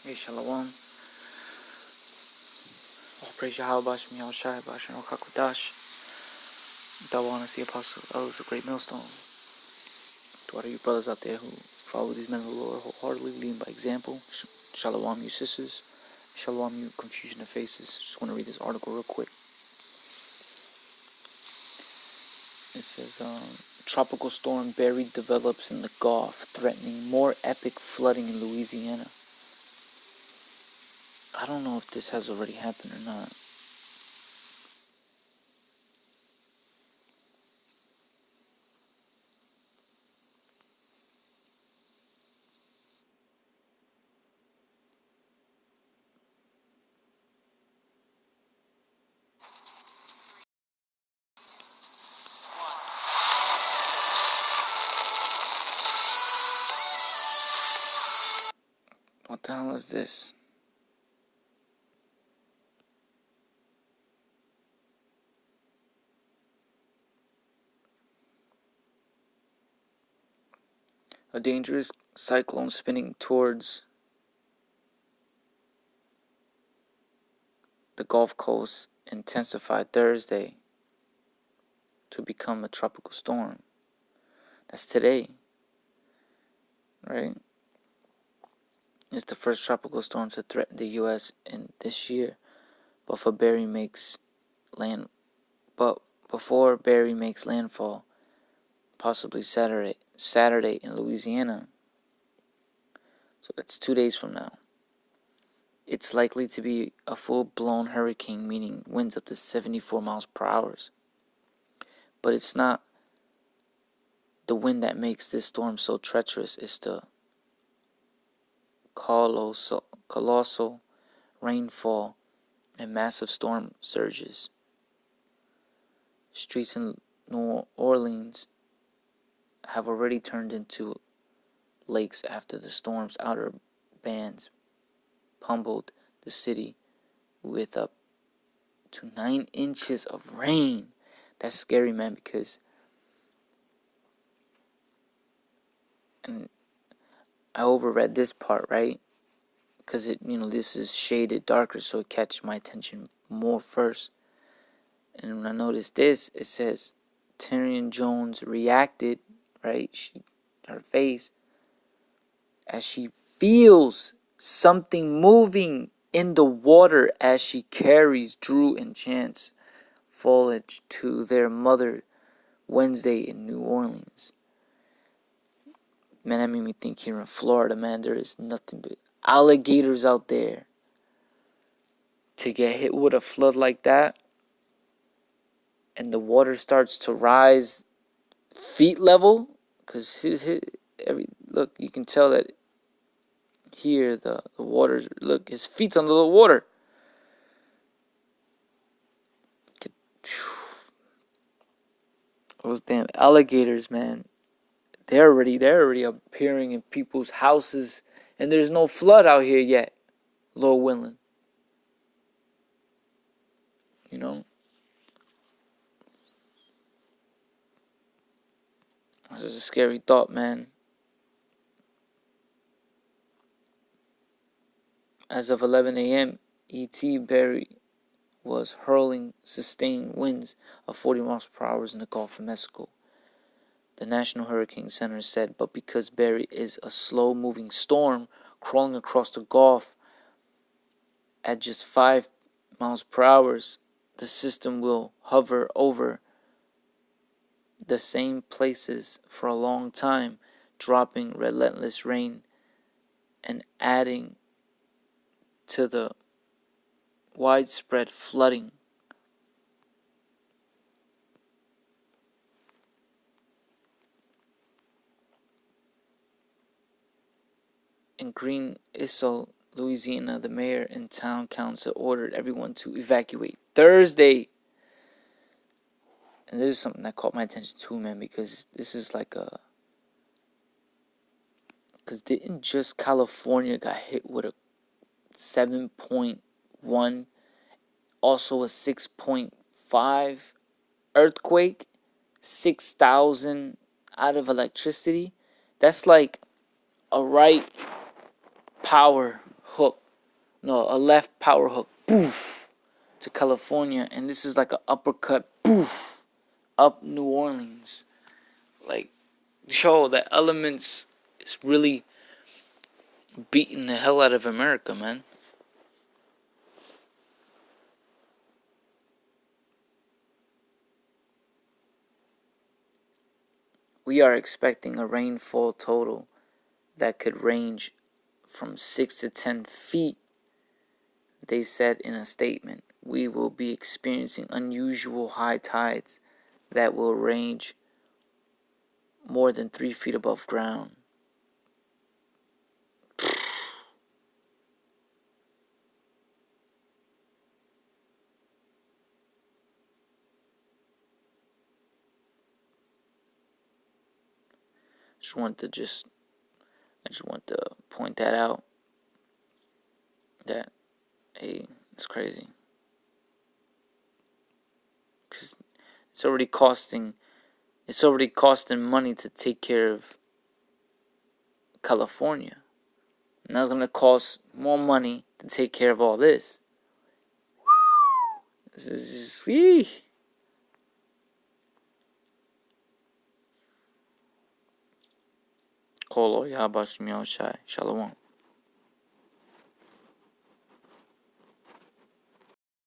Hey, Shalom. All praise Yahweh Bashem Yahushai Bashem Okakudash. Dawan is the Apostle. El is a great millstone. To all of you brothers out there who follow these men of the Lord wholeheartedly, leading by example. Shalom, you sisters. Shalom, you confusion of faces. Just want to read this article real quick. It says, Tropical storm Barry develops in the Gulf, threatening more epic flooding in Louisiana. I don't know if this has already happened or not. What the hell is this? A dangerous cyclone spinning towards the Gulf Coast intensified Thursday to become a tropical storm. That's today, right? It's the first tropical storm to threaten the U.S. in this year, before Barry makes landfall, possibly Saturday in Louisiana. So that's 2 days from now. It's likely to be a full-blown hurricane, meaning winds up to 74 miles per hour. But it's not the wind that makes this storm so treacherous. It's the colossal rainfall and massive storm surges. Streets in New Orleans have already turned into lakes after the storm's outer bands pummeled the city with up to 9 inches of rain. That's scary, man, because and I overread this part, right? Because this is shaded darker, so it catches my attention more first. And when I noticed this, it says Tyrion Jones reacted, right? Her face, as she feels something moving in the water as she carries Drew and Chance foliage to their mother Wednesday in New Orleans. Man, that made me think here in Florida, man, there is nothing but alligators out there. To get hit with a flood like that, and the water starts to rise feet level, because look, you can tell that here the water, look, his feet's under the water. Those damn alligators, man, they're already appearing in people's houses, and there's no flood out here yet, Lord willing. This is a scary thought, man. As of 11 a.m., E.T. Barry was hurling sustained winds of 40 miles per hour in the Gulf of Mexico. The National Hurricane Center said, but because Barry is a slow-moving storm crawling across the Gulf at just 5 miles per hour, the system will hover over the same places for a long time, dropping relentless rain and adding to the widespread flooding. In Green Isle, Louisiana, the mayor and town council ordered everyone to evacuate Thursday. And this is something that caught my attention too, man, because this is like because didn't just California got hit with a 7.1, also a 6.5 earthquake, 6,000 out of electricity? That's like a right power hook, no, a left power hook, poof, to California, and this is like an uppercut, poof, up New Orleans. Like, yo, that Elements is really beating the hell out of America, man. We are expecting a rainfall total that could range from 6 to 10 feet. They said in a statement, we will be experiencing unusual high tides that will range more than 3 feet above ground. I just want to point that out. That, hey, it's crazy. Because it's already costing money to take care of California. Now it's going to cost more money to take care of all this. This is just, Kolo Yabashim Yoshai. Shalom.